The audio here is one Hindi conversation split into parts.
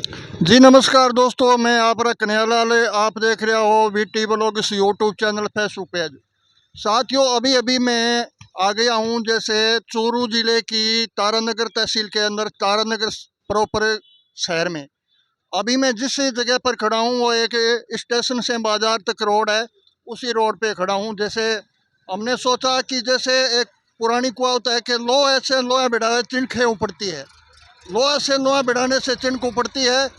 जी नमस्कार दोस्तों, मैं आपका कन्हैयालाल है। आप देख रहे हो VT blogs YouTube channel Facebook page. साथियों, अभी अभी मैं आ गया हूँ जैसे चूरू ज़िले की तारानगर तहसील के अंदर तारानगर प्रॉपर शहर में। अभी मैं जिस जगह पर खड़ा हूँ वो एक स्टेशन से बाज़ार तक रोड है, उसी रोड पे खड़ा हूँ। जैसे हमने सोचा कि जैसे एक पुरानी कहावत है कि लोहे से लोहा भिड़ावे चिंखे उपड़ती है। लोहा से लोहा भिड़ाने से चिंख उपड़ती है।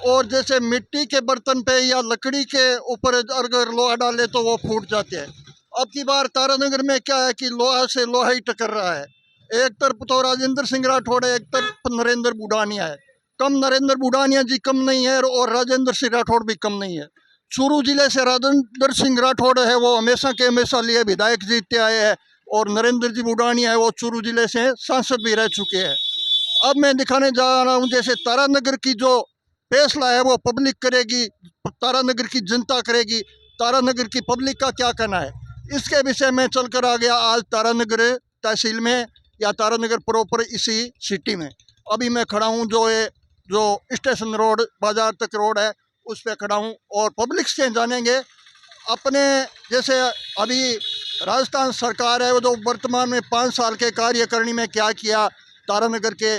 और जैसे मिट्टी के बर्तन पे या लकड़ी के ऊपर अगर लोहा डाले तो वो फूट जाते हैं। अब की बार तारानगर में क्या है कि लोहा से लोहा ही टकर रहा है। एक तरफ तो राजेंद्र सिंह राठौड़ है, एक तरफ नरेंद्र बुढ़ानिया है। कम नरेंद्र बुढ़ानिया जी कम नहीं है और राजेंद्र सिंह राठौड़ भी कम नहीं है। चूरू जिले से राजेंद्र सिंह राठौड़ है वो हमेशा के हमेशा लिए विधायक जीतते आए हैं, और नरेंद्र जी बुढ़ानिया है वो चूरू जिले से सांसद भी रह चुके हैं। अब मैं दिखाने जा रहा हूँ जैसे तारानगर की जो फैसला है वो पब्लिक करेगी, तारानगर की जनता करेगी। तारानगर की पब्लिक का क्या कहना है इसके विषय में चलकर आ गया आज तारानगर तहसील में या तारानगर प्रॉपर इसी सिटी में। अभी मैं खड़ा हूँ जो स्टेशन रोड बाजार तक रोड है उस पर खड़ा हूँ और पब्लिक से जानेंगे अपने जैसे अभी राजस्थान सरकार है वो जो वर्तमान में 5 साल के कार्यकारिणी में क्या किया, तारानगर के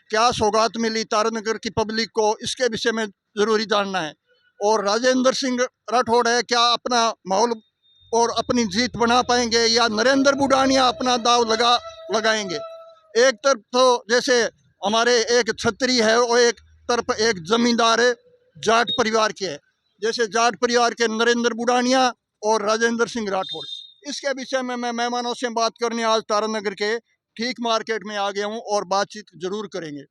क्या सौगात मिली तारानगर की पब्लिक को, इसके विषय में ज़रूरी जानना है। और राजेंद्र सिंह राठौड़ है क्या अपना माहौल और अपनी जीत बना पाएंगे या नरेंद्र बुढ़ानिया अपना दाव लगाएंगे। एक तरफ तो जैसे हमारे एक छतरी है और एक तरफ एक जमींदार है जाट परिवार के है, जैसे जाट परिवार के नरेंद्र बुढ़ानिया और राजेंद्र सिंह राठौड़। इसके विषय में मैं मेहमानों से बात करने आज तारानगर के ठीक मार्केट में आ गया हूँ और बातचीत जरूर करेंगे।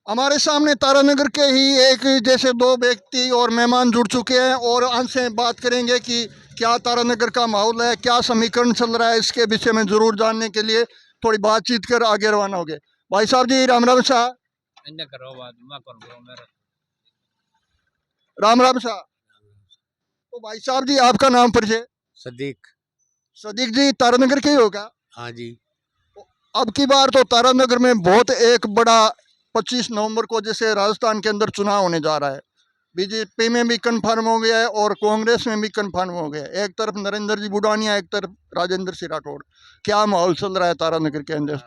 हमारे सामने तारानगर के ही एक जैसे दो व्यक्ति और मेहमान जुड़ चुके हैं और उनसे बात करेंगे कि क्या तारानगर का माहौल है, क्या समीकरण चल रहा है। इसके विषय में जरूर जानने के लिए थोड़ी बातचीत कर आगे रवाना हो गए। भाई साहब जी राम राम शाह। राम राम शाह। तो भाई साहब जी आपका नाम परिचय। सदीक। सदीक जी तारानगर के ही होगा। हाँ जी। अब की बार तो तारानगर में बहुत एक बड़ा 25 नवंबर को जैसे राजस्थान के अंदर चुनाव होने जा रहा है। बीजेपी में भी कन्फर्म हो गया है और कांग्रेस में भी कन्फर्म हो गया है। एक तरफ नरेंद्र जी बुढ़ानिया, एक तरफ राजेंद्र सिंह राठौड़। क्या माहौल चल रहा है तारानगर के अंदर?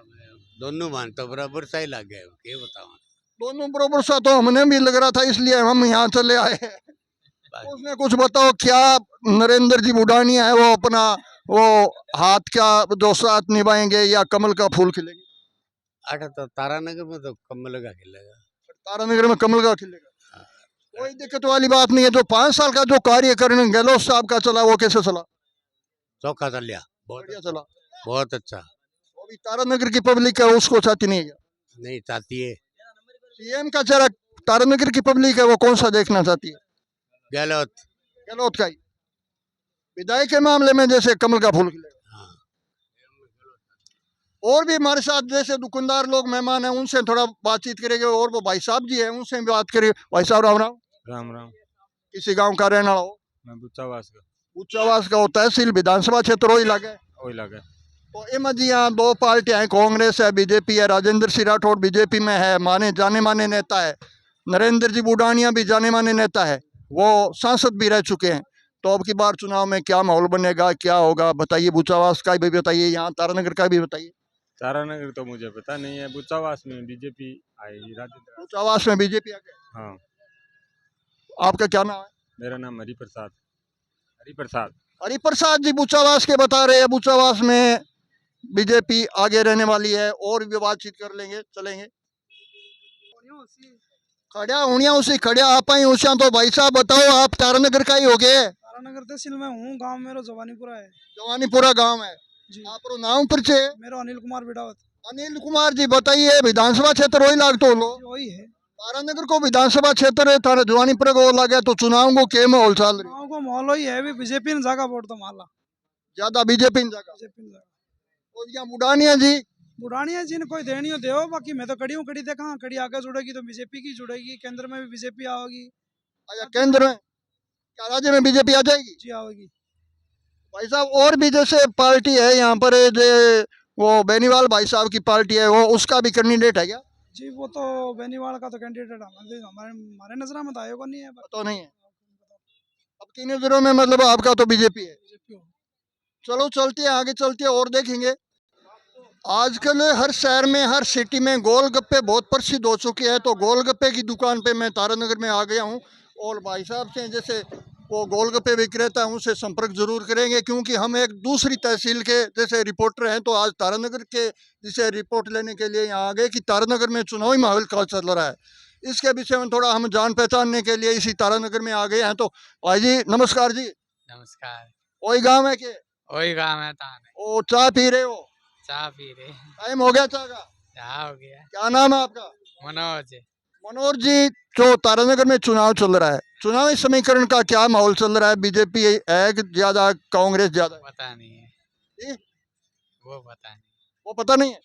दोनों मान तो बराबर सा ही लग गए, क्या बताओ। दोनों बराबर सा तो हमने भी लग रहा था, इसलिए हम यहाँ चले आए हैं। उसमें कुछ बताओ क्या नरेंद्र जी बुढ़ानिया है वो अपना वो हाथ का जो साथ निभाएंगे या कमल का फूल खिलेंगे? अरे तो तारानगर में तो कमल का खिलेगा। तारानगर में कमल का खिलेगा, कोई दिक्कत वाली बात नहीं है। जो 5 साल का जो कार्यकारिणी गहलोत साहब का चला वो कैसे चला? चौका चल लिया, बहुत बढ़िया चला। बहुत अच्छा। अभी तारानगर की पब्लिक है उसको चाहती नहीं है, नहीं चाहती है। सीएम का चेहरा तारानगर की पब्लिक है वो कौन सा देखना चाहती है? गहलोत। गहलोत का ही। विधायक के मामले में जैसे कमल का फूल खिलेगा। हाँ। और भी हमारे साथ जैसे दुकानदार लोग मेहमान हैं उनसे थोड़ा बातचीत करेंगे और वो भाई साहब जी हैं उनसे भी बात करेंगे। भाई साहब राम राम। राम राम। किसी गांव का रहना हो? मैं बुच्चावास का। उच्चावास का हो, तहसील विधानसभा क्षेत्र हो ही लगे। वही लगे। तो इम जी यहाँ दो पार्टियां हैं, कांग्रेस है बीजेपी है। राजेंद्र सिंह राठौड़ बीजेपी में है, जाने माने नेता है। नरेंद्र जी बुढ़ानिया भी जाने माने नेता है, वो सांसद भी रह चुके हैं। तो अब की बार चुनाव में क्या माहौल बनेगा, क्या होगा बताइए। बुचावास का भी बताइए, यहाँ तारानगर का भी बताइए। तारानगर तो मुझे पता नहीं है, बुच्चावास में बीजेपी आई। राजेंद्र। बुचावास में बीजेपी आ गए। हाँ। आपका क्या नाम है? मेरा नाम हरिप्रसाद। हरिप्रसाद। हरिप्रसाद जी बुचावास के बता रहे हैं। बुचावास में बीजेपी आगे रहने वाली है और भी बातचीत कर लेंगे, चलेंगे। खड़िया उड़िया उसी खड़िया आप ही उसिया। तो भाई साहब बताओ आप तारानगर का ही हो गए? तारानगर तहसील में हूँ, गांव मेरा जवानीपुरा है। जवानीपुरा गांव है जी। आप नाम परिचय? मेरा अनिल कुमार बिडावत। अनिल कुमार जी बताइए, विधानसभा क्षेत्र वही लागतो लो? वही है। तारानगर को विधानसभा क्षेत्र है, थारा जवानीपुरा को लगे तो चुनाव को के माहौल चल रही? गाँव को माहौल ही है, बीजेपी ने जागा वोट तो माला ज्यादा बीजेपी ने जागा। बीजेपी ने जागा। और यहाँ बुढ़ानिया जी? बुढ़ानिया जी ने कोई देनी हो देव, बाकी मैं तो कड़ी हूँ, कड़ी देखा कड़ी आगे जुड़ेगी तो बीजेपी की जुड़ेगी, केंद्र में भी बीजेपी आओगी। अच्छा केंद्र में क्या राज्य में बीजेपी आ जाएगी? जी आओगी। भाई साहब और भी जैसे पार्टी है यहाँ पर जो वो बेनीवाल भाई साहब की पार्टी है वो उसका भी कैंडिडेट है क्या? जी वो तो बेनीवाल का तो कैंडिडेट हमारे हमारे हमारे नजर में तो आएगा नहीं है तो नहीं है अब की नजरों में, मतलब आपका तो बीजेपी है। बीजेपी चलो चलते हैं आगे, चलते हैं और देखेंगे। आजकल हर शहर में, हर सिटी में गोलगप्पे बहुत प्रसिद्ध हो चुके हैं। तो गोलगप्पे की दुकान पे मैं तारानगर में आ गया हूँ और भाई साहब से, जैसे वो गोलगप्पे विक्रेता हैं, उनसे संपर्क जरूर करेंगे, क्योंकि हम एक दूसरी तहसील के जैसे रिपोर्टर हैं। तो आज तारानगर के जिसे रिपोर्ट लेने के लिए यहाँ आ गए कि तारानगर में चुनावी माहौल का चल रहा है, इसके विषय में थोड़ा हम जान पहचानने के लिए इसी तारानगर में आ गए हैं। तो भाई जी नमस्कार जी। नमस्कार। वही गाँव है के? वही काम है ताने। ओ चाय पी रहे हो? चाय पी रहे। टाइम हो गया चाय का? चाय हो गया। क्या नाम है आपका? मनोज। मनोहर जी, जो तारानगर में चुनाव चल रहा है, चुनावी समीकरण का क्या माहौल चल रहा है? बीजेपी है कि ज्यादा, कांग्रेस ज्यादा? पता नहीं है। जी? वो पता नहीं। वो पता नहीं है।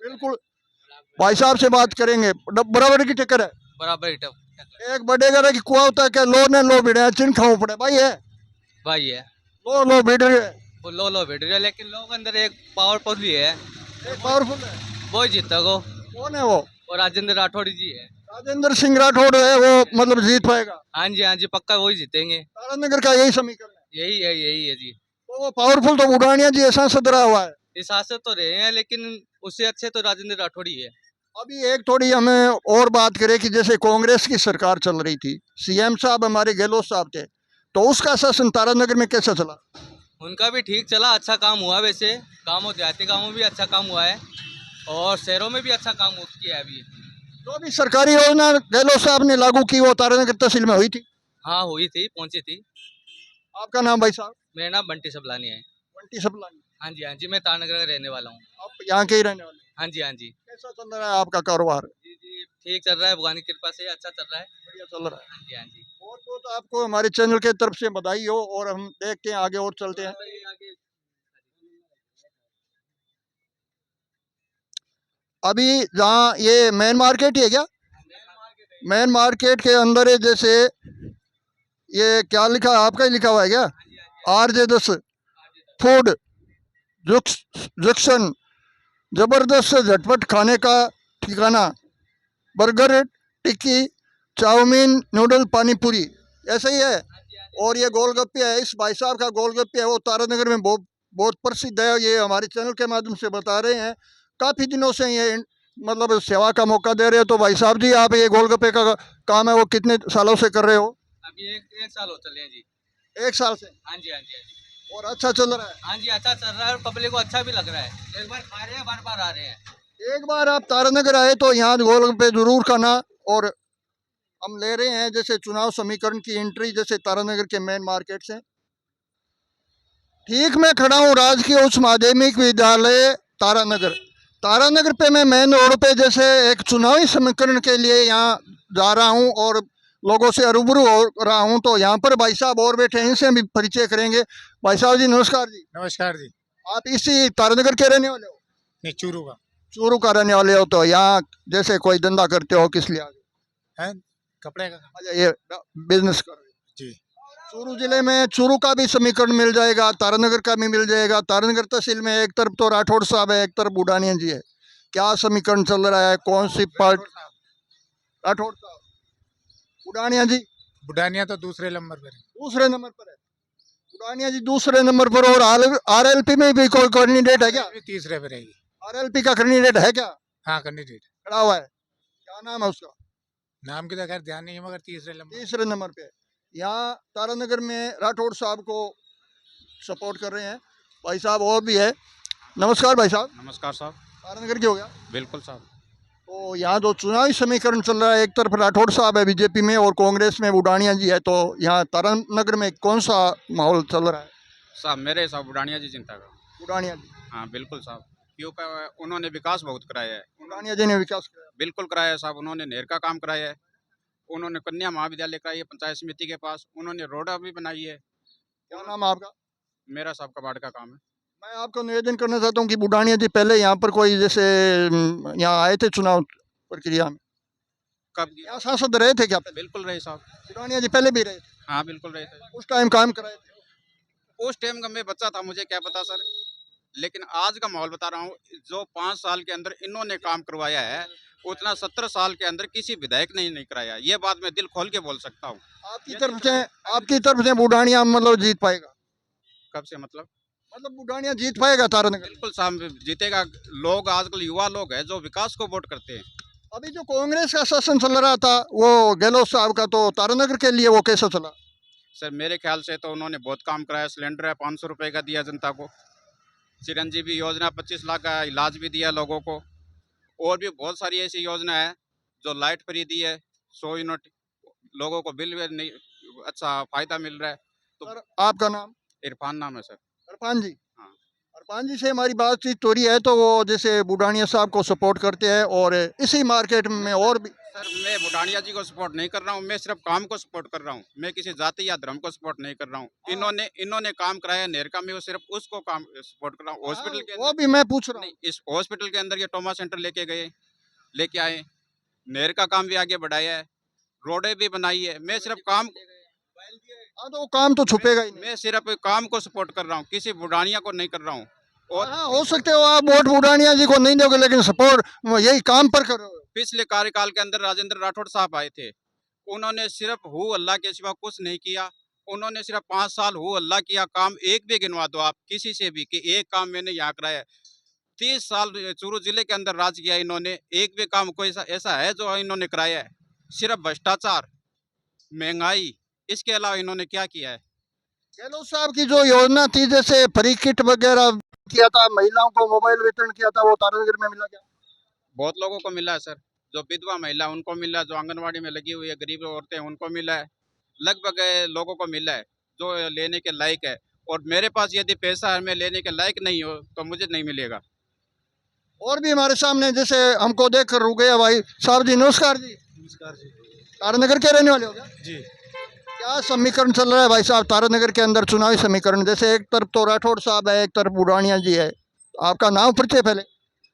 बिल्कुल भाई साहब से बात करेंगे। बराबर की टक्कर है। बराबर ही टक्कर। एक बड़े घर की कुआ होता है कि लो ने लो भिड़े चिन खाऊ पड़े, भाई है भाई है। लो भिड़ रहे हैं। वो लो बैठ रहे, लेकिन लोग अंदर एक पावरफुल भी है। एक पावरफुल है। वो ही जीता को। कौन है वो? और राजेंद्र राठौड़ जी है। राजेंद्र सिंह राठौड़ है वो, मतलब जीत पाएगा? हाँ जी पक्का वही जीतेंगे। तारानगर का यही समीकरण है। यही है जी। तो वो पावरफुल तो उड़ानिया जी ऐसा सदरा हुआ है। इस हाथ तो रहे हैं, लेकिन उससे अच्छे तो राजेंद्र राठौड़ ही है। अभी एक थोड़ी हमें और बात करें कि जैसे कांग्रेस की सरकार चल रही थी, सीएम साहब हमारे गहलोत साहब थे, तो उसका शासन तारानगर में कैसा चला? उनका भी ठीक चला, अच्छा काम हुआ। वैसे गाँवों देहाती गाँवों में भी अच्छा काम हुआ है और शहरों में भी अच्छा काम किया है अभी। जो भी सरकारी योजना गहलोत साहब ने लागू की वो तारानगर तहसील में हुई थी? हाँ हुई थी, पहुंची थी। आपका नाम भाई साहब? मेरा नाम बंटी सबलानी है। बंटी सबलानी। हाँ जी मैं तारानगर का रहने वाला हूँ। आप यहाँ के ही रहने वाले? हाँ जी। कैसा चल रहा है आपका कारोबार? जी ठीक चल रहा है, भगवान की कृपा से अच्छा चल रहा है। बढ़िया चल रहा है। हाँ जी। बहुत बहुत आपको हमारे चैनल के तरफ से बधाई हो, और हम देखते हैं आगे और चलते हैं। आगे अभी जहाँ ये मेन मार्केट ही है क्या? मेन मार्केट के अंदर है, जैसे ये क्या लिखा, आपका ही लिखा हुआ है क्या? RJ10 फूड जंक्शन, जबरदस्त झटपट खाने का ठिकाना, बर्गर, टिक्की, चाउमीन, नूडल, पानी पूरी, ऐसा ही है। और ये गोलगप्पे है, इस भाई साहब का गोलगप्पे है वो तारानगर में बहुत बहुत प्रसिद्ध है। ये हमारे चैनल के माध्यम से बता रहे हैं, काफ़ी दिनों से ये मतलब सेवा का मौका दे रहे हो। तो भाई साहब जी, आप ये गोलगप्पे का काम है वो कितने सालों से कर रहे हो? अभी एक साल हो चले हैं जी। 1 साल से? हाँ जी और अच्छा चल रहा है? हाँ जी अच्छा चल रहा है और पब्लिक को अच्छा भी लग रहा है। एक बार खा रहे हैं, बार बार आ रहे हैं। एक बार आप तारानगर आए तो यहाँ गोलगप्पे जरूर खाना। और हम ले रहे हैं जैसे चुनाव समीकरण की एंट्री, जैसे तारानगर के मेन मार्केट से। ठीक मैं खड़ा हूँ राजकीय उच्च माध्यमिक विद्यालय तारानगर। तारानगर पे मैं मेन रोड पे जैसे एक चुनावी समीकरण के लिए यहाँ जा रहा हूँ और लोगों से रूबरू हो रहा हूँ। तो यहाँ पर भाई साहब और बैठे हैं, इनसे भी परिचय करेंगे। भाई साहब जी नमस्कार जी। नमस्कार जी। आप इसी तारानगर के रहने वाले हो? नहीं, चूरू का। चूरू का रहने वाले हो। तो यहाँ जैसे कोई धंधा करते हो, किस लिए आगे? है कपड़े का। अच्छा, ये बिजनेस कर रहे हो जी। चूरू जिले में? चूरू का भी समीकरण मिल जाएगा, तारानगर का भी मिल जाएगा। तारानगर तहसील में एक तरफ तो राठौड़ साहब है, एक तरफ बुढ़ानिया जी है। क्या समीकरण चल रहा है, कौन सी पार्टी? राठौड़ साहब। बुढ़ानिया जी? बुढ़ानिया तो दूसरे नंबर पर है। दूसरे नंबर पर है बुढ़ानिया जी, दूसरे नंबर पर। और RLP में भी कोई कैंडिडेट है क्या? ये तीसरे पे रहेगी। RLP का कैंडिडेट है क्या? हाँ, कैंडिडेट खड़ा हुआ है, क्या नाम है उसका? नाम की तो खैर ध्यान नहीं है, मगर तीसरे नंबर पे। यहाँ तारानगर में राठौड़ साहब को सपोर्ट कर रहे हैं भाई साहब और भी है। नमस्कार भाई साहब। नमस्कार साहब। तारानगर के हो गया? बिल्कुल साहब। तो यहाँ जो चुनावी समीकरण चल रहा है, एक तरफ राठौड़ साहब है बीजेपी में और कांग्रेस में बुढ़ानिया जी है, तो यहाँ तारानगर में कौन सा माहौल चल रहा है? साहब मेरे साहब बुढ़ानिया जी चिंता का। बुढ़ानिया जी? हाँ बिल्कुल साहब, क्योंकि उन्होंने विकास बहुत कराया है। बुढ़ानिया जी ने विकास कराया? बिल्कुल कराया है साहब। उन्होंने नहर का काम कराया है, उन्होंने कन्या महाविद्यालय कराई है पंचायत समिति के पास, उन्होंने रोड भी बनाई है। क्या नाम है आपका? मेरा साहब कबाड़ का काम है। मैं आपको निवेदन करना चाहता हूँ कि बुढ़ानिया जी पहले यहाँ पर कोई जैसे यहाँ आए थे चुनाव प्रक्रिया में? कब? यहाँ सांसद रहे थे क्या पहले? बिल्कुल रहे साहब। बुढ़ानिया जी पहले भी रहे थे? हाँ बिल्कुल रहे थे। उस टाइम काम कराए थे? उस टाइम का मैं बच्चा था, मुझे क्या पता सर, लेकिन आज का माहौल बता रहा हूँ। जो 5 साल के अंदर इन्होंने काम करवाया है, उतना 17 साल के अंदर किसी विधायक ने नहीं कराया। ये बात मैं दिल खोल के बोल सकता हूँ। आपकी तरफ से बुढ़ानिया मतलब जीत पाएगा? कब से मतलब बुढ़ानिया जीत पाएगा तारानगर? बिल्कुल सामने जीतेगा। लोग आजकल युवा लोग हैं जो विकास को वोट करते हैं। अभी जो कांग्रेस का शासन चल रहा था वो गहलोत साहब का, तो तारानगर के लिए वो कैसा चला? सर मेरे ख्याल से तो उन्होंने बहुत काम कराया। सिलेंडर है 500 रुपये का दिया जनता को। चिरंजीवी योजना 25 लाख का इलाज भी दिया लोगों को। और भी बहुत सारी ऐसी योजना है जो लाइट फ्री दी है, 100 यूनिट लोगों को बिल भी नहीं, अच्छा फायदा मिल रहा है। तो सर आपका नाम? इरफान नाम है सर। अरफान जी। हाँ अरफान जी से हमारी बातचीत हो रही है, तो वो जैसे बुढ़ानिया साहब को सपोर्ट करते हैं और इसी मार्केट में और भी। सर मैं बुढ़ानिया जी को सपोर्ट नहीं कर रहा हूँ। मैं सिर्फ काम को सपोर्ट कर रहा हूँ। मैं किसी जाति या धर्म को सपोर्ट नहीं कर रहा हूँ। इन्होंने काम कराया नेरका में, वो सिर्फ उसको काम सपोर्ट कर रहा हूँ। हॉस्पिटल के वो अंदर भी मैं पूछ रहा हूँ। नहीं, इस हॉस्पिटल के अंदर ये ट्रॉमा सेंटर लेके आए। नेर का काम भी आगे बढ़ाया है, रोडें भी बनाई है। मैं सिर्फ काम हाँ, तो वो काम तो छुपेगा ही नहीं। मैं सिर्फ काम को सपोर्ट कर रहा हूँ, किसी बुढ़ानिया को नहीं कर रहा हूँ। और हाँ, हो सकते हो आप वोट बुढ़ानिया जी को नहीं दोगे, लेकिन सपोर्ट यही काम पर करो। पिछले कार्यकाल के अंदर राजेंद्र राठौड़ साहब आए थे। उन्होंने सिर्फ हु अल्लाह के सिवा कुछ नहीं किया। उन्होंने सिर्फ 5 साल हु अल्लाह किया। काम एक भी गिनवा दो आप किसी से भी कि एक काम मैंने यहाँ कराया। 30 साल चूरू जिले के अंदर राज किया इन्होंने, एक भी काम कोई ऐसा है जो इन्होंने कराया है? सिर्फ भ्रष्टाचार, महंगाई, इसके अलावा इन्होंने क्या किया है? गहलोत साहब की जो योजना थी, जैसे फ्री किट वगैरह किया था, महिलाओं को मोबाइल वितरण किया था, वो तारानगर में मिला क्या? बहुत लोगों को मिला है सर। जो विधवा महिला उनको मिला है, जो आंगनवाड़ी में लगी हुई है गरीब औरतें उनको मिला है। लगभग लोगों को मिला है जो लेने के लायक है। और मेरे पास यदि पैसा है, मैं लेने के लायक नहीं हो तो मुझे नहीं मिलेगा। और भी हमारे सामने जैसे हमको देख कर रुक गया भाई साहब जी। नमस्कार जी। नमस्कार जी। तारानगर के रहने वाले हो क्या? जी। क्या समीकरण चल रहा है भाई साहब तारानगर के अंदर, चुनावी समीकरण? जैसे एक तरफ तो राठौड़ साहब है, एक तरफ बुढ़ानिया जी है। आपका नाम परिचय पहले।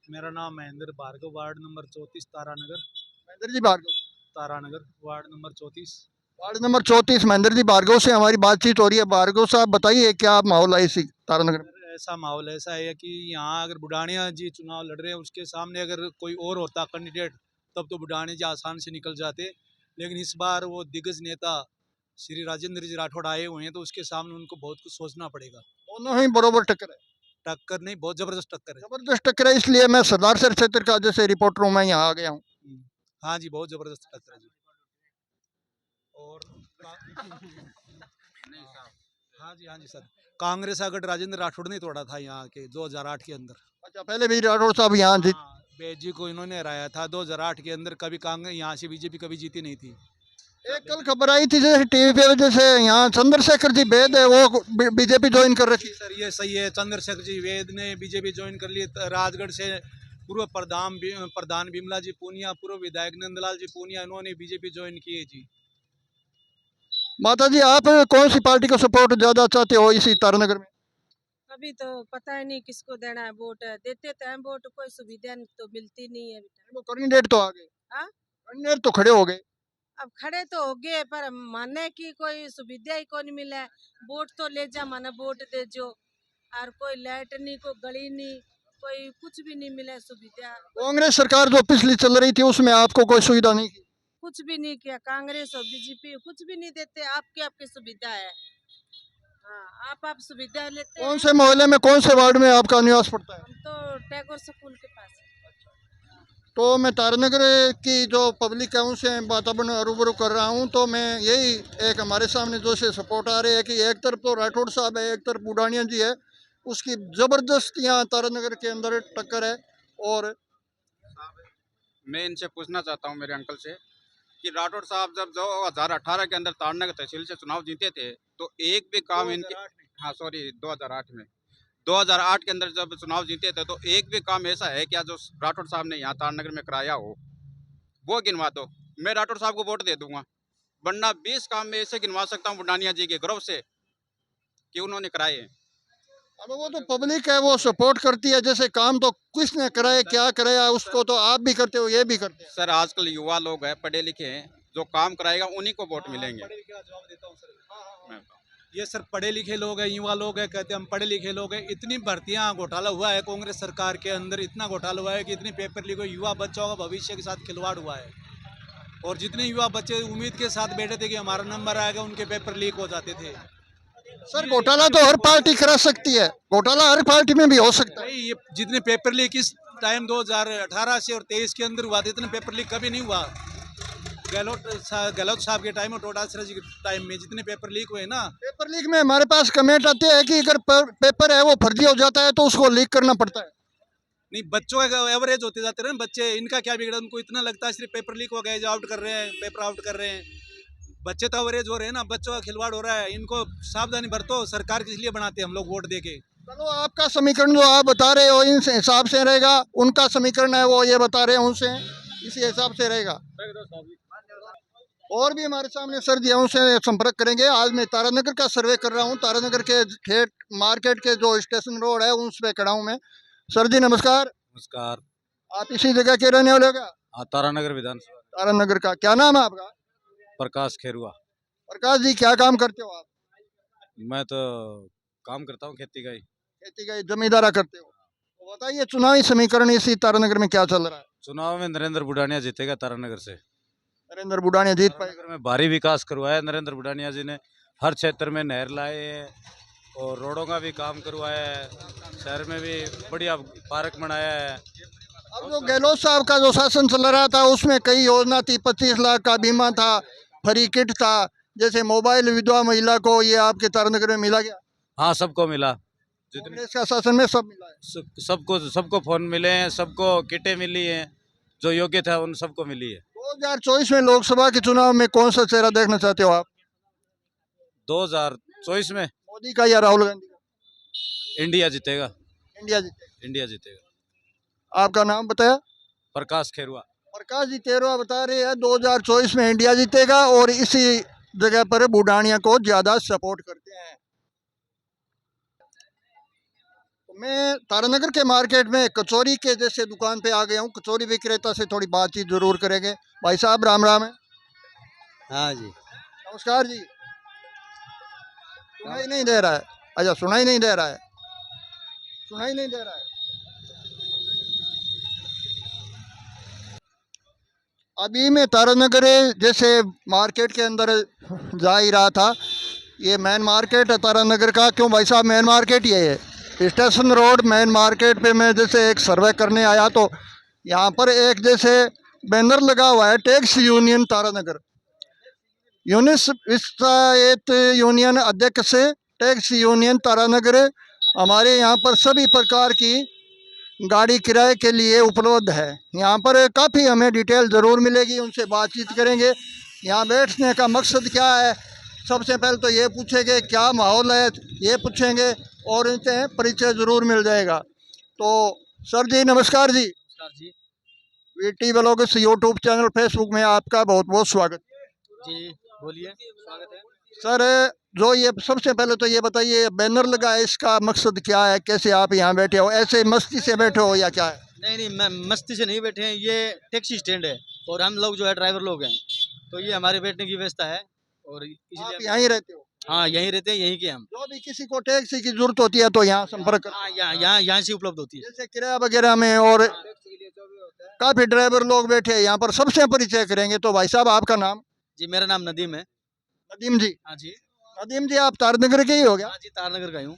मेरा नाम Mahendra Bhargava, ward number 34 Taranagar. Mahendra ji Bhargava, Taranagar ward number 34। Ward number 34। Mahendra ji Bhargava से हमारी बातचीत हो रही है। भार्गव साहब बताइए क्या माहौल है इसी तारानगर में? ऐसा माहौल ऐसा है कि यहाँ अगर बुढ़ानिया जी चुनाव लड़ रहे हैं, उसके सामने अगर कोई और होता कैंडिडेट तब तो बुढ़ानिया जी आसान से निकल जाते। लेकिन इस बार वो दिग्गज नेता श्री राजेंद्र जी राठौड़ आए हुए हैं, तो उसके सामने उनको बहुत कुछ सोचना पड़ेगा। दोनों ही बरोबर टक्कर है। टक्कर नहीं, बहुत जबरदस्त टक्कर है। जबरदस्त टक्कर है, इसलिए मैं सरदार सर क्षेत्र का जैसे रिपोर्टर हूँ, मैं यहाँ आ गया हूँ। हाँ जी, बहुत जबरदस्त टक्कर है जी। और हाँ जी सर, कांग्रेस अगर राजेंद्र राठौड़ ने तोड़ा था यहाँ के 2008 के अंदर। अच्छा, पहले भी राठौड़ साहब यहाँ जीत। हाँ, बेद जी को इन्होंने हराया था 2008 के अंदर। कभी कांग्रेस यहाँ से बीजेपी कभी जीती नहीं थी। एक कल खबर आई थी जैसे टीवी पे, जैसे यहाँ चंद्रशेखर जी वेद है वो बीजेपी ज्वाइन कर रखी है। सर ये सही है, चंद्रशेखर जी वेद ने बीजेपी ज्वाइन कर ली। राजगढ़ से पूर्व प्रधान बिमला जी पूनिया, पूर्व विधायक नंदलाल जी पूनिया, इन्होंने बीजेपी ज्वाइन की है जी। माता जी, आप कौन सी पार्टी को सपोर्ट ज्यादा चाहते हो इसी तारानगर में? अभी तो पता ही नहीं किसको देना है वोट। देते तो हैं वोट, कोई सुविधा तो मिलती नहीं है बेटा। वो कैंडिडेट तो आ गए, हाँ? कैंडिडेट तो खड़े हो गए। अब खड़े तो हो गए पर माने की कोई सुविधा ही को नहीं मिला है। वोट तो ले जा, माने वोट दे जो, और कोई लाइट नहीं, कोई गली नहीं, कोई कुछ भी नहीं मिला सुविधा। कांग्रेस सरकार जो पिछली चल रही थी उसमें आपको कोई सुविधा नहीं की? कुछ भी नहीं किया। कांग्रेस और बीजेपी कुछ भी नहीं देते। आपकी सुविधा है। हाँ, आप सुविधा लेते कौन हैं। से मोहल्ले में, कौन से वार्ड में आपका निवास पड़ता है? हम तो टैगोर स्कूल के पास है। तो मैं तारानगर की जो पब्लिक है उनसे वातावरण रूबरू कर रहा हूँ, तो मैं यही एक हमारे सामने जो से सपोर्ट आ रही है कि एक तरफ तो राठौड़ साहब है, एक तरफ बुढ़ानिया जी है। उसकी ज़बरदस्त यहाँ तारानगर के अंदर टक्कर है। और मैं इनसे पूछना चाहता हूँ मेरे अंकल से कि राठौड़ साहब जब 2018 के अंदर तारानगर तहसील से चुनाव जीते थे तो एक भी काम इनके, हाँ सॉरी 2008 में, 2008 के अंदर जब चुनाव जीते थे तो एक भी काम ऐसा है क्या जो राठौड़ साहब ने यहाँ तारानगर में कराया हो? वो गिनवा दो, मैं राठौड़ साहब को वोट दे दूंगा। वरना 20 काम में ऐसे गिनवा सकता हूँ बुढ़ानिया जी के गर्व से कि उन्होंने कराए हैं। अब वो तो पब्लिक है, वो सपोर्ट करती है। जैसे काम तो किसने कराया, क्या कराया, उसको तो आप भी करते हो, ये भी करते हैं। सर आजकल युवा लोग हैं, पढ़े लिखे हैं, जो काम कराएगा उन्हीं को वोट मिलेंगे। जवाब देता हूँ सर। ये सर पढ़े लिखे लोग हैं, युवा लोग हैं, कहते हैं हम पढ़े लिखे लोग हैं। इतनी भर्तियां घोटाला हुआ है कांग्रेस सरकार के अंदर, इतना घोटाला हुआ है कि इतनी पेपर लीक हुई, युवा बच्चों का भविष्य के साथ खिलवाड़ हुआ है। और जितने युवा बच्चे उम्मीद के साथ बैठे थे कि हमारा नंबर आएगा, उनके पेपर लीक हो जाते थे। सर घोटाला तो हर पार्टी करा सकती है, घोटाला हर पार्टी में भी हो सकता है। भाई ये जितने पेपर लीक इस टाइम 2018 से और 23 के अंदर हुआ था, इतने पेपर लीक कभी नहीं हुआ। गहलोत साहब के टाइम और डोटासरा जी के टाइम में जितने पेपर लीक हुए ना, पेपर लीक में हमारे पास कमेंट आते हैं कि अगर पेपर है वो फर्जी हो जाता है तो उसको लीक करना पड़ता है। नहीं बच्चों का एवरेज होते जाते रहे बच्चे, इनका क्या बिगड़ा, उनको इतना लगता है सिर्फ पेपर लीक हो गए जो आउट कर रहे हैं, पेपर आउट कर रहे हैं। बच्चे तो एवरेज हो रहे हैं ना, बच्चों का खिलवाड़ हो रहा है। इनको सावधानी बरतो, सरकार किस लिए बनाते हैं हम लोग वोट दे के। चलो आपका समीकरण जो आप बता रहे हो इन हिसाब से रहेगा, उनका समीकरण है वो ये बता रहे हैं उनसे इसी हिसाब से रहेगा। और भी हमारे सामने सर जी हैं, उनसे संपर्क करेंगे। आज मैं तारानगर का सर्वे कर रहा हूँ, तारानगर के ठेठ मार्केट के जो स्टेशन रोड है उस पे खड़ा हूँ मैं। सर जी नमस्कार, नमस्कार। आप इसी जगह के रहने वाले हो क्या? तारानगर विधानसभा। तारानगर का क्या नाम है आपका? प्रकाश खेरुआ। प्रकाश जी क्या काम करते हो आप? मैं तो काम करता हूँ खेती का ही। खेती का जमींदारा करते हो। तो बताइए चुनावी समीकरण इसी तारानगर में क्या चल रहा है? चुनाव में नरेंद्र बुढ़ानिया जीतेगा तारानगर से। नरेंद्र बुढ़ानिया जीत पाएगा? तारानगर में भारी विकास करवाया नरेंद्र बुढ़ानिया जी ने। हर क्षेत्र में नहर लाए हैं और रोडों का भी काम करवाया है। शहर में भी बढ़िया पार्क बनाया है। अब जो गहलोत साहब का जो शासन चल रहा था उसमें कई योजना थी, 25 लाख का बीमा था, फ्री किट था, जैसे मोबाइल विधवा महिला को, ये आपके तारानगर में मिला गया? हाँ सबको मिला। जितने कांग्रेस का शासन में सब मिला है। सबको फोन मिले हैं, सबको किटें मिली हैं, जो योग्य था उन सबको मिली है। 2024 में लोकसभा के चुनाव में कौन सा चेहरा देखना चाहते हो आप? 2024 में मोदी का या राहुल गांधी का? इंडिया जीतेगा। इंडिया जीते। इंडिया जीतेगा। आपका नाम बताया? प्रकाश खेरुआ। प्रकाश जी तेरवा बता रहे हैं 2024 में इंडिया जीतेगा और इसी जगह पर बुढ़ानिया को ज्यादा सपोर्ट करते हैं। तो मैं तारानगर के मार्केट में कचौरी के जैसे दुकान पे आ गया हूँ। कचौरी विक्रेता से थोड़ी बातचीत जरूर करेंगे। भाई साहब राम राम है। हाँ जी। नमस्कार जी। सुनाई नहीं दे रहा है? अच्छा सुनाई नहीं दे रहा है, सुनाई नहीं दे रहा है। अभी मैं तारानगर जैसे मार्केट के अंदर जा ही रहा था। ये मेन मार्केट है तारानगर का। क्यों भाई साहब मेन मार्केट ये है, स्टेशन रोड मेन मार्केट पे मैं जैसे एक सर्वे करने आया तो यहाँ पर एक जैसे बैनर लगा हुआ है, टैक्स यूनियन तारानगर, विस्तायत यूनियन अध्यक्ष से टैक्स यूनियन तारानगर। हमारे यहाँ पर सभी प्रकार की गाड़ी किराए के लिए उपलब्ध है। यहाँ पर काफ़ी हमें डिटेल ज़रूर मिलेगी, उनसे बातचीत करेंगे। यहाँ बैठने का मकसद क्या है, सबसे पहले तो ये पूछेंगे क्या माहौल है, ये पूछेंगे और इनसे परिचय ज़रूर मिल जाएगा। तो सर जी नमस्कार जी। नमस्कार जी। VT blogs YouTube channel Facebook में आपका बहुत बहुत स्वागत। जी बोलिए, स्वागत है। सर जो ये सबसे पहले तो ये बताइए बैनर लगा है, इसका मकसद क्या है, कैसे आप यहाँ बैठे हो, ऐसे मस्ती से बैठे हो या क्या है? नहीं मैं मस्ती से नहीं बैठे हैं, ये टैक्सी स्टैंड है और हम लोग जो है ड्राइवर लोग हैं, तो ये हमारे बैठने की व्यवस्था है और आप इसलिए यहीं रहते हो? हाँ यहीं रहते हैं, यहीं के हम। जो भी किसी को टैक्सी की जरूरत होती है तो यहाँ संपर्क करें। हाँ यहाँ से उपलब्ध होती है। जैसे किराया वगैरह में, और काफी ड्राइवर लोग बैठे हैं यहाँ पर, सबसे परिचय करेंगे। तो भाई साहब आपका नाम? जी मेरा नाम नदीम है। नदीम जी। हाँ जी। नदीम जी आप तारानगर के ही हो गया? हाँ जी तारानगर का ही हूँ।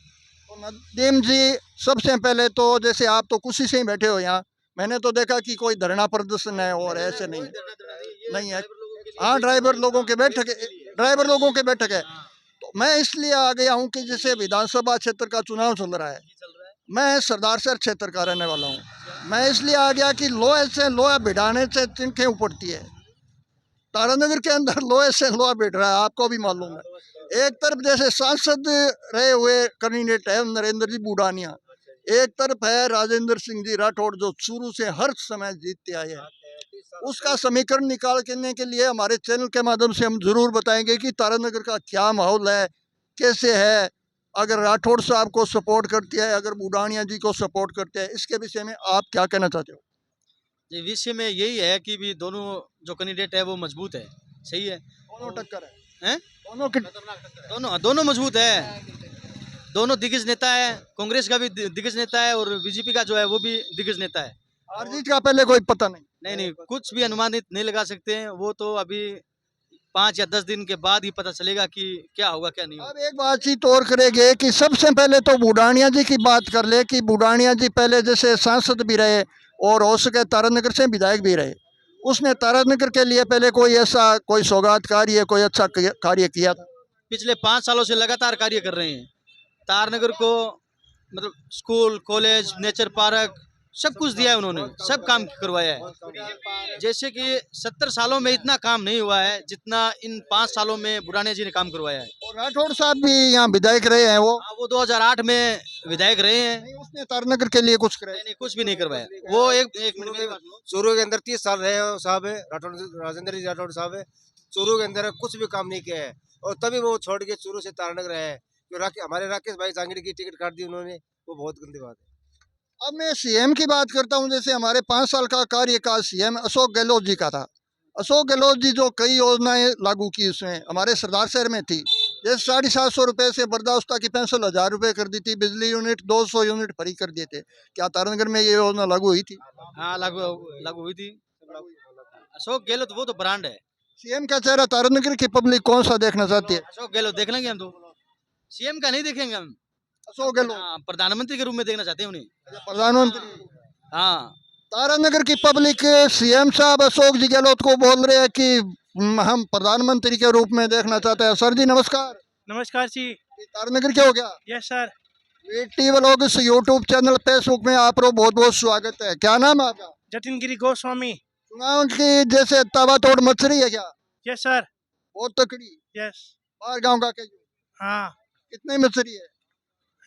तो नदीम जी सबसे पहले तो जैसे आप तो खुशी से ही बैठे हो यहाँ, मैंने तो देखा कि कोई धरना प्रदर्शन है और ऐसे नहीं है। हाँ ड्राइवर लोगों के बैठक है, ड्राइवर लोगों के बैठक है। तो मैं इसलिए आ गया हूँ कि जैसे विधानसभा क्षेत्र का चुनाव चल रहा है, मैं सरदार सर क्षेत्र का रहने वाला हूँ। मैं इसलिए आ गया कि लोहे से लोहा भिड़ाने से तिनके उपड़ती है। तारानगर के अंदर लोहे से लोहा भिड़ रहा है, आपको भी मालूम है। एक तरफ जैसे सांसद रहे हुए कैंडिडेट है नरेंद्र जी बुढ़ानिया, एक तरफ है राजेंद्र सिंह जी राठौड़ जो शुरू से हर समय जीतते आए हैं। उसका समीकरण निकालने के लिए हमारे चैनल के माध्यम से हम जरूर बताएंगे कि तारानगर का क्या माहौल है, कैसे है, अगर राठौड़ साहब को सपोर्ट करते हैं, अगर बुढ़ानिया जी को सपोर्ट करते हैं, इसके विषय में आप क्या कहना चाहते हो? जी विषय में यही है कि भी दोनों जो कैंडिडेट है वो मजबूत है, सही है। दोनों टक्कर है। हैं? दोनों की दोनों मजबूत है। दोनों दिग्गज नेता है। कांग्रेस का भी दिग्गज नेता है और बीजेपी का जो है वो भी दिग्गज नेता है। हार जीत का पहले कोई पता नहीं। नहीं नहीं, कुछ भी अनुमानित नहीं लगा सकते हैं। वो तो अभी 5 या 10 दिन के बाद ही पता चलेगा कि क्या होगा क्या नहीं होगा। अब एक बातचीत और करेंगे कि सबसे पहले तो बुढ़ानिया जी की बात कर ले कि बुढ़ानिया जी पहले जैसे सांसद भी रहे और हो सके तारानगर से विधायक भी रहे। उसने तारानगर के लिए पहले कोई ऐसा कोई सौगात कार्य कोई अच्छा कार्य किया था? पिछले 5 सालों से लगातार कार्य कर रहे हैं। तारनगर को मतलब स्कूल, कॉलेज, नेचर पार्क सब कुछ दिया है उन्होंने। सब काम करवाया है। जैसे कि 70 सालों में इतना काम नहीं हुआ है जितना इन 5 सालों में बुढ़ानिया जी ने काम करवाया है। और राठौड़ साहब भी यहाँ विधायक रहे हैं वो। हाँ, वो 2008 में विधायक रहे हैं। नहीं, उसने तारानगर के लिए कुछ कराया? नहीं, कुछ भी नहीं करवाया। वो एक मिनट मेरी बात सुनो। चूरू के अंदर 30 साल रहे हो साहब है राठौड़, राजेंद्र जी राठौड़ साहब है। चूरू के अंदर कुछ भी काम नहीं किया है और तभी वो छोड़ के चूरू से तारानगर आए हैं। जो हमारे राकेश भाई जांगड़ी की टिकट काट दी उन्होंने, वो बहुत गंदी बात है। अब मैं सीएम की बात करता हूँ। जैसे हमारे 5 साल का कार्यकाल सीएम अशोक गहलोत जी का था। अशोक गहलोत जी जो कई योजनाएं लागू की उसमें हमारे सरदार शहर में थी। जैसे 750 रुपये से वृद्धावस्था की पेंशन 1000 रुपये कर दी थी। बिजली यूनिट 200 यूनिट फ्री कर दिए थे। क्या तारानगर में ये योजना लागू हुई थी? हाँ, लागू हुई थी। अशोक गहलोत वो तो ब्रांड है। सीएम का चेहरा तारानगर की पब्लिक कौन सा देखना चाहती है? अशोक गहलोत देख लेंगे हम तो। सीएम का नहीं देखेंगे हम। अशोक गहलोत हाँ, प्रधानमंत्री के रूप में देखना चाहते हैं उन्हें। प्रधानमंत्री। हाँ, तारानगर की पब्लिक सीएम साहब अशोक जी गहलोत को बोल रहे हैं कि हम प्रधानमंत्री के रूप में देखना चाहते हैं। सर जी नमस्कार। नमस्कार जी। ये तारानगर क्या हो गया? Yes sir. VT vlogs YouTube channel Facebook में आप लोग बहुत बहुत स्वागत है। क्या नाम है आपका? जतिन गिरी गोस्वामी। चुनाव की जैसे तवा तोड़ मच रही है क्या? Yes sir. बहुत तकड़ी। यस। बाहर गांव का हाँ। कितनी मच रही है?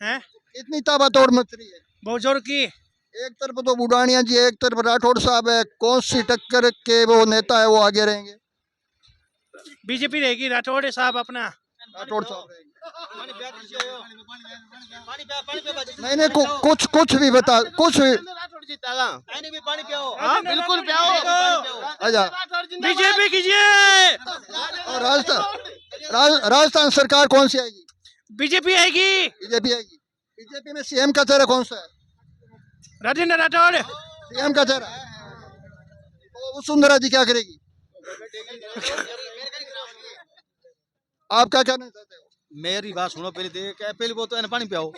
हैं? कितनी तवा तोड़ मच रही है? बहुत जोर की। एक तरफ तो बुढ़ानिया जी, एक तरफ राठौड़ साहब है। कौन सी टक्कर के वो नेता है वो आगे रहेंगे? बीजेपी रहेगी, राठौड़ साहब अपना। राठौड़ साहब रहेंगे। नहीं नहीं कुछ भी बता, कुछ भी। हाँ, बिल्कुल अच्छा, बीजेपी कीजिए। और राजस्थान सरकार कौन सी आएगी? बीजेपी आएगी। बीजेपी आएगी। बीजेपी में सीएम का चेहरा कौन सा है? राजेंद्र राठौड़। सीएम का चेहरा। तो वसुंधरा जी क्या करेगी? आप क्या कहना चाहते हो? मेरी बात सुनो पहले। पहले वो तो है ना, पानी पियाओ।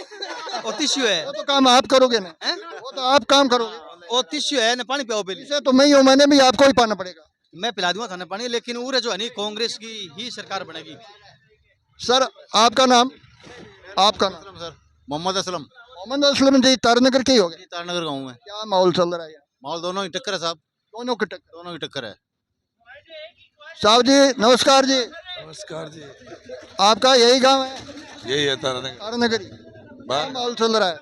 और टिश्यू है। वो तो काम आप करोगे ना? हैं? वो तो आप काम करोगे। और टिश्यू है ना, पानी पियाओ पहले। इसे तो मैं ही हूँ, मैंने भी आपको ही पाना पड़ेगा। मैं पिला दूंगा खाना पानी, लेकिन उरे जो है नहीं, कांग्रेस की ही सरकार बनेगी। सर आपका नाम? आपका नाम? सर मोहम्मद असलम, मोहम्मद असलम जी तारानगर के ही हो गए। तारानगर गाँव में। क्या माहौल चल रहा है यहाँ? माहौल दोनों की टक्कर है साहब, दोनों की टक्कर। दोनों की टक्कर है। साहब जी नमस्कार जी। नमस्कार जी। आपका यही गांव है? यही है तारानगर। तारानगर ही। क्या माहौल चल रहा है?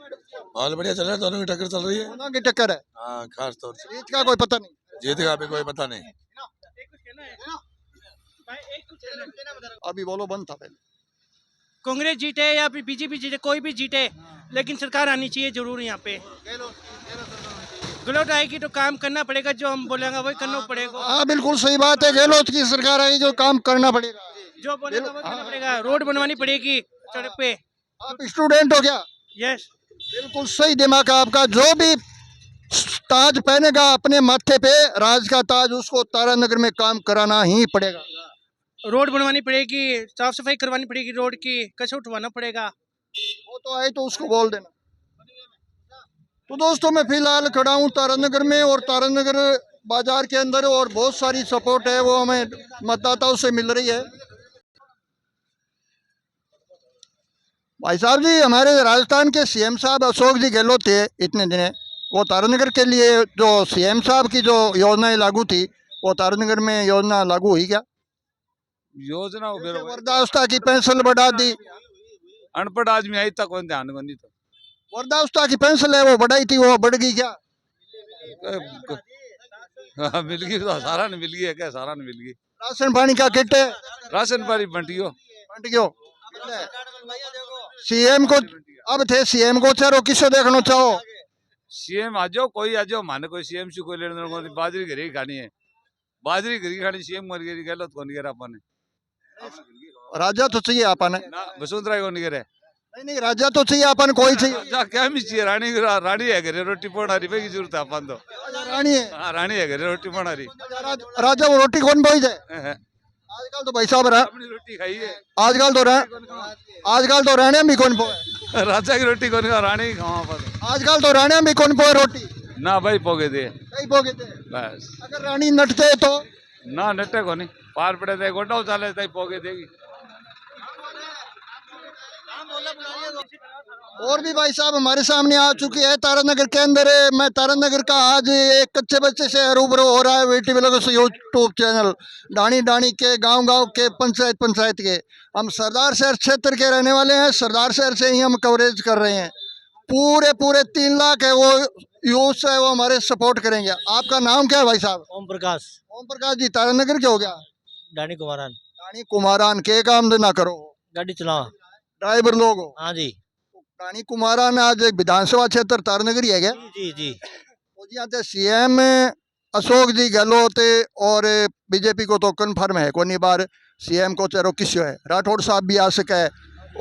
माहौल बढ़िया चल रहा है, दोनों की टक्कर चल रही है। दोनों की टक्कर है। हाँ, खास तौर से जीत का कोई पता नहीं। जीत का अभी कोई पता नहीं। अभी बोलो बंद था पहले। कांग्रेस जीते या फिर बीजेपी जीते, कोई भी जीते, लेकिन सरकार आनी चाहिए जरूर यहाँ पे। गहलोत आएगी तो काम करना पड़ेगा, जो हम बोलेंगे वही करना पड़ेगा। हाँ बिल्कुल सही बात है। गहलोत की सरकार आई, जो काम करना पड़ेगा। जो बोलेगा वही करना पड़ेगा। रोड बनवानी पड़ेगी सड़क पे। आप स्टूडेंट हो क्या? यस। बिल्कुल सही दिमाग है आपका। जो भी ताज पहनेगा अपने माथे पे, राज का ताज, उसको तारानगर में काम कराना ही पड़ेगा। रोड बनवानी पड़ेगी, साफ सफाई करवानी पड़ेगी, रोड की कचरा उठवाना पड़ेगा। वो तो आए तो उसको बोल देना। तो दोस्तों मैं फिलहाल खड़ा हूँ तारानगर में, और तारानगर बाजार के अंदर, और बहुत सारी सपोर्ट है वो हमें मतदाताओं से मिल रही है। भाई साहब जी, हमारे राजस्थान के सीएम साहब अशोक जी गहलोत थे इतने दिन, वो तारानगर के लिए जो सीएम साहब की जो योजनाएं लागू थी, वो तारानगर में योजना लागू हुई क्या? योजना जैसे वृद्धावस्था की पेंशन बढ़ा दी। अनपढ़ आदमी आई तक कोई ध्यान नहीं तो वृद्धावस्था की पेंशन है वो बढ़ाई थी, वो बढ़ गई क्या? मिल गई तो सारा ने मिल गई है क्या? सारा ने मिल गई। राशन पानी का किट है, राशन पानी बंटियो। बंट गयो। सीएम को अब थे, सीएम को चारो किसो देखना चाहो? सीएम आ जाओ, कोई आ जाओ, माने कोई सीएम से कोई लेने देने नहीं। बाजरी घरी खानी है, बाजरी घरी खानी। सीएम मर गई, गलत कौन गया अपन ने। राजा तो चाहिए अपन ना वसुंधरा को नहीं करे नहीं नहीं राजा तो चाहिए अपन कोई चाहिए राजा क्या मिल चाहिए रानी रानी है करे रोटी पौड़ी पे की जरूरत है अपन तो रानी है हाँ रानी है करे रोटी पौड़ी राजा वो रोटी कौन बोई जाए आजकल तो भाई साहब रहा अपनी रोटी खाई है आजकल तो रहने भी कौन पोए राजा की रोटी कौन खा रानी की खावा अपन आजकल तो रहने भी कौन पोए रोटी ना भाई पोगे दे कहीं पोगे थे बस अगर रानी नटते तो ना नटे को नहीं पार पड़े थे गोटा उचाले तई पोगे देगी और भी भाई साहब हमारे सामने आ चुकी है तारानगर के अंदर है। मैं तारानगर का आज एक कच्चे बच्चे से रूबरू हो रहा है वीटी ब्लॉग्स यूट्यूब चैनल डाणी डाणी के गांव के पंचायत के। हम सरदार शहर क्षेत्र के रहने वाले हैं। सरदार शहर से ही हम कवरेज कर रहे हैं। पूरे 3 लाख है वो यूथ है वो हमारे सपोर्ट करेंगे। आपका नाम क्या है भाई साहब? ओम प्रकाश ओम प्रकाश जी तारानगर के हो गया डानी कुमारान डाणी कुमारान के काम ना करो गाड़ी चलाओ ड्राइवर लोग हो। हाँ जी डाणी कुमारान आज एक विधानसभा क्षेत्र तारानगर ही है क्या? जी जी वो जी आते सीएम अशोक जी गहलोत और बीजेपी को तो कन्फर्म है कोनी बार सीएम को चारो किस्यो है राठौड़ साहब भी आ सके है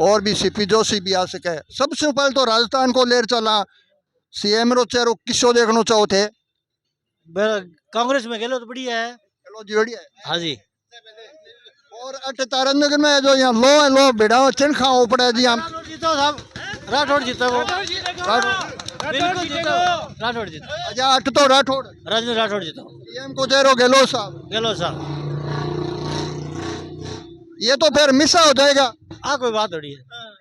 और भी सीपी जोशी भी आ सके है। सबसे पहले तो राजस्थान को लेर चला सीएम रो चारो किस्यो देखना चाहो थे कांग्रेस में गेलो तो बढ़िया है। चलो जी बढ़िया है। हाँ जी और अट तारानगर में जो यहाँ लो है लो बेड़ा चिन खाओ पड़ा जी हम जीतो साहब राठौड़ जीतो वो बिल्कुल जीतो राठौड़ जीतो अच्छा अट तो राठौड़ राजेंद्र राठौड़ जीतो सीएम को चारो गहलोत साहब गेलो साहब ये तो फिर मिसा हो जाएगा। कोई बात थोड़ी है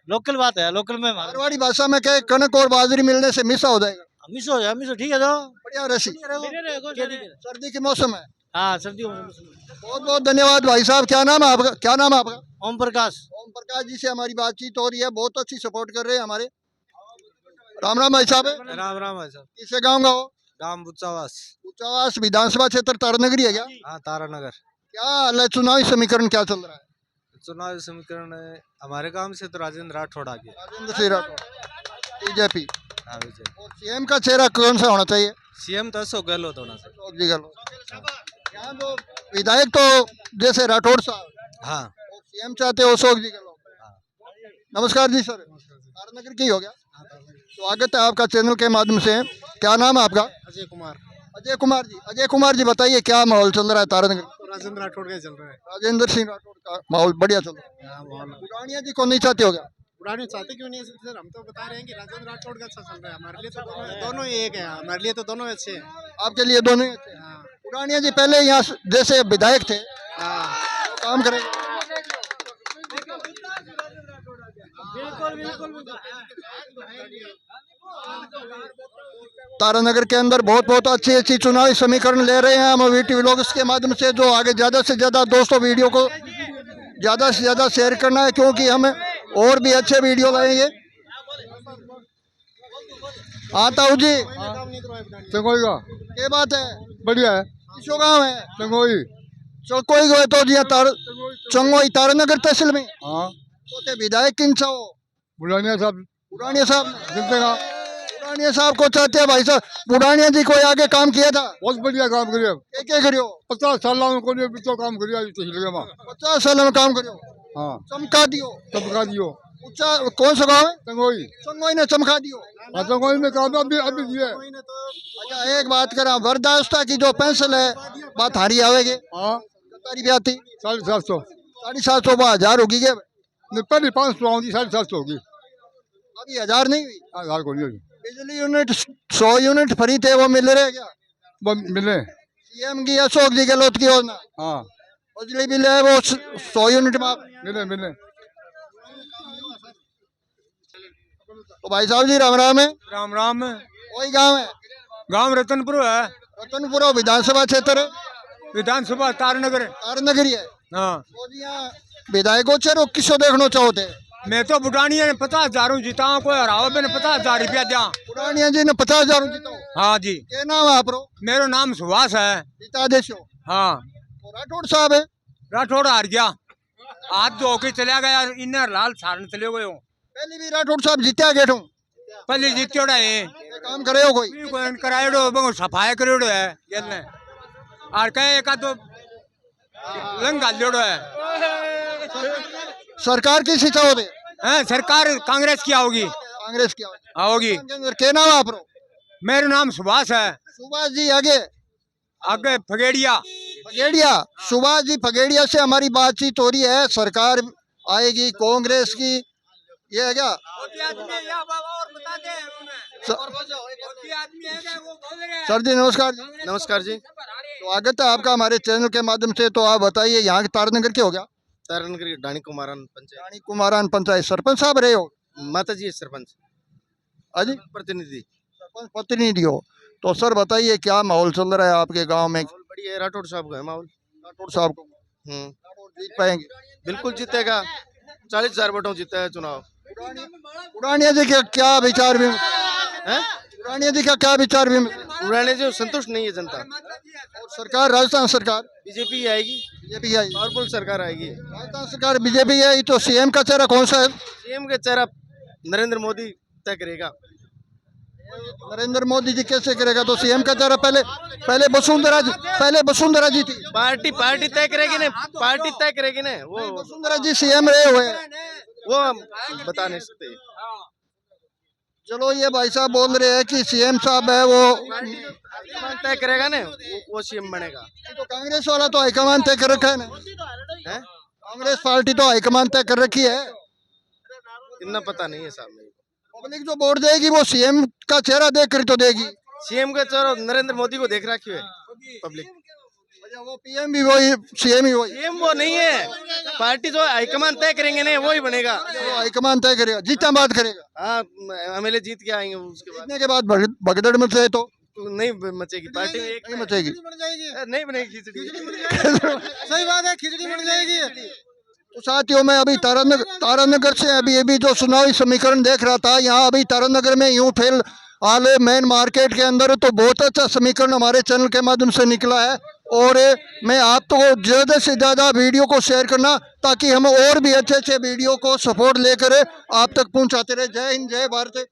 लोकल बात है लोकल में मारवाड़ी भाषा में कहे कनक और बाजरी मिलने से मिसा हो जाएगा। मिसो ठीक है तो बढ़िया रसी सर्दी के मौसम है। हाँ सर्दी बहुत धन्यवाद भाई साहब। क्या नाम है आपका? क्या नाम है आपका? ओम प्रकाश जी से हमारी बातचीत हो रही है। बहुत अच्छी सपोर्ट कर रहे हैं हमारे। राम राम भाई साहब। राम भाई साहब किसे गाँव का हो? गांव उच्चावास विधानसभा क्षेत्र तारानगरी है क्या? हाँ तारानगर। क्या हाल है? चुनावी समीकरण क्या चल रहा है? चुनावी समीकरण हमारे गांव से तो राजेंद्र राठौड़ आ गया। राजेंद्र सिंह राठौड़ बीजेपी। और सीएम का चेहरा कौन सा होना चाहिए? सीएम तो अशोक गहलोत होना चाहिए। अशोक जी गहलोत। यहाँ तो विधायक तो जैसे राठौड़ साहब हाँ और सीएम चाहते हो अशोक जी गहलोत। नमस्कार जी सर तारानगर की हो गया स्वागत है आपका चैनल के माध्यम से। क्या नाम है आपका? अजय कुमार। अजय कुमार जी बताइए क्या माहौल चल रहा है तारानगर? राजेंद्र राठौड़ का चल रहा है। राजेंद्र सिंह राठौड़ का माहौल बढ़िया चल रहा है। पुरानिया जी को नहीं चाहते हो गया? पुराने चाहते क्यों नहीं सर? हम तो बता रहे हैं कि राजेंद्र राठौड़ का अच्छा चल रहा है। हमारे लिए तो दोनों ही एक है। हमारे लिए तो दोनों अच्छे हैं। आपके लिए दोनों ही अच्छे हैं। पुरानिया जी पहले यहाँ जैसे विधायक थे काम करेंगे। तारानगर के अंदर बहुत अच्छी चुनावी समीकरण ले रहे हैं हम वीटी व्लॉग्स के माध्यम से। जो आगे ज़्यादा से ज़्यादा दोस्तों वीडियो को ज़्यादा से ज़्यादा शेयर करना है क्योंकि हम और भी अच्छे वीडियो लाएंगे। हाँ ताऊ जी चंगोई का क्या बात है? बढ़िया है। किसो गाँव है? चंगोई कोई गए तो जी चंगोई तारानगर तहसील में। हाँ तो ते विधायक किन छो? बुलानिया साहब पुरानिया साहब जिनसे का पुरानिया साहब को चाहते हैं भाई साहब। पुरानिया जी कोई आगे काम किया था? बहुत बढ़िया काम करिए। क्या करियो? 50 साल में कोई भी तो काम करिए तहसील में। 50 साल में काम करियो। हाँ चमका दियो। चमका दियो। ऊंचा कौन सा गाँव है? चंगोई। चंगोई ने चमका दियो। चंगोई में काम अभी दिए। अच्छा एक बात करा वृद्धावस्था की जो पेंशन है बात हारी आवेगी। हाँ तारी भी आती 750 750 1000 होगी क्या? पहले 500 आऊंगी 750 होगी। अभी 1000 नहीं हुई। 1000 को नहीं होगी। बिजली यूनिट 100 यूनिट फ्री थे वो मिल रहे क्या? वो मिले। सीएम की अशोक जी गहलोत की योजना हाँ बिजली बिल है वो 100 यूनिट में मिले। तो भाई साहब जी राम राम है। राम राम। वही गांव है? गांव रतनपुर है। रतनपुर विधानसभा क्षेत्र है। विधानसभा तारनगर। तारनगर ही है। हाँ विधायकों चेरो किसो देखना चाहते? मैं तो बुढ़ानिया ने 50,000 जीता हूँ। कोई हराओ मैंने 50,000 रुपया दिया। पुरानिया जी ने 50,000 जीता। हाँ जी। क्या नाम है आपरो? मेरा नाम सुभाष है। जीता देशो। हाँ राठौड़ साहब है। राठौड़ हार गया। आज तो होके चला गया। इन्हें लाल सारन चले गए हो। पहले भी राठौड़ साहब जीत्या गेठो पहले जीत्योड़ा है। काम करे हो कोई करायोड़ो सफाई करोड़ो है जेल ने और कहे एक तो लंग गाल है। सरकार किस हिसाब होते हाँ, सरकार कांग्रेस की आओगी कांग्रेस की आओगी। के नाम आप रो मेरा नाम सुभाष है। सुभाष जी आगे आगे फगेड़िया। फगेड़िया सुभाष जी फगेड़िया से हमारी बातचीत हो रही है। सरकार आएगी कांग्रेस की, ये है क्या? सर जी नमस्कार जी। नमस्कार जी। स्वागत है आपका हमारे चैनल के माध्यम से। तो आप बताइए यहाँ के तारनगर क्या हो गया? तारानगर की डानी कुमारन पंचायत रानी कुमारान पंचायत सरपंच साहब रहे हो? माता जी है सरपंच अजी प्रतिनिधि। सरपंच प्रतिनिधि हो। तो सर बताइए क्या माहौल चल रहा है आपके गांव में? माहौल बढ़िया है, राठौड़ साहब का है माहौल। राठौड़ साहब को राठौड़ जीत पाएंगे? बिल्कुल जीतेगा, 40,000 वोटों जीता है चुनाव। उड़ानिया जी के क्या विचार भी है उड़ानिया जी का क्या विचार भी? उड़ाने से संतुष्ट नहीं है जनता। और सरकार राजस्थान सरकार बीजेपी आएगी, बीजेपी आई, पावरफुल सरकार आएगी। राजस्थान सरकार बीजेपी आई तो सीएम का चेहरा कौन सा है? सीएम का चेहरा नरेंद्र मोदी तय करेगा। नरेंद्र मोदी जी कैसे करेगा? तो सीएम का चेहरा पहले वसुंधरा जी थी। पार्टी तय करेगी ना, पार्टी तय करेगी ना। वो वसुंधरा जी सीएम रहे हुए हैं। वो हम बता नहीं सकते। चलो ये भाई साहब बोल रहे हैं कि सीएम साहब है वो हाईकमान तय करेगा ना, वो सीएम बनेगा। तो कांग्रेस वाला तो हाईकमान तय कर रखा है ना? है कांग्रेस पार्टी तो हाईकमान तय कर रखी है। इतना पता नहीं है साहब। पब्लिक जो वोट देगी वो सीएम का चेहरा देख कर तो देगी। सीएम का चेहरा नरेंद्र मोदी को देख रखी है पब्लिक। वो पीएम भी वही, सीएम ही वही। सीएम वो नहीं है, पार्टी जो हाईकमान तय करेंगे ना वही बनेगा। वो हाईकमान तय करेगा, जीतना बात करेगा। हाँ, एमएलए जीत के आएंगे, उसके बाद जीतने के बाद भगदड़ में से तो नहीं मचेगी पार्टी में। एक नहीं मचेगी। नहीं बनेगी खिचड़ी। सही बात है, खिचड़ी बन जाएगी। तो साथियों मैं अभी तारानगर से अभी जो चुनावी समीकरण देख रहा था, यहाँ अभी तारानगर में यूं फेल हाल है मेन मार्केट के अंदर। तो बहुत अच्छा समीकरण हमारे चैनल के माध्यम से निकला है और मैं आपको ज़्यादा से ज़्यादा वीडियो को शेयर करना ताकि हम और भी अच्छे अच्छे वीडियो को सपोर्ट लेकर आप तक पहुँचाते रहे। जय हिंद, जय भारत।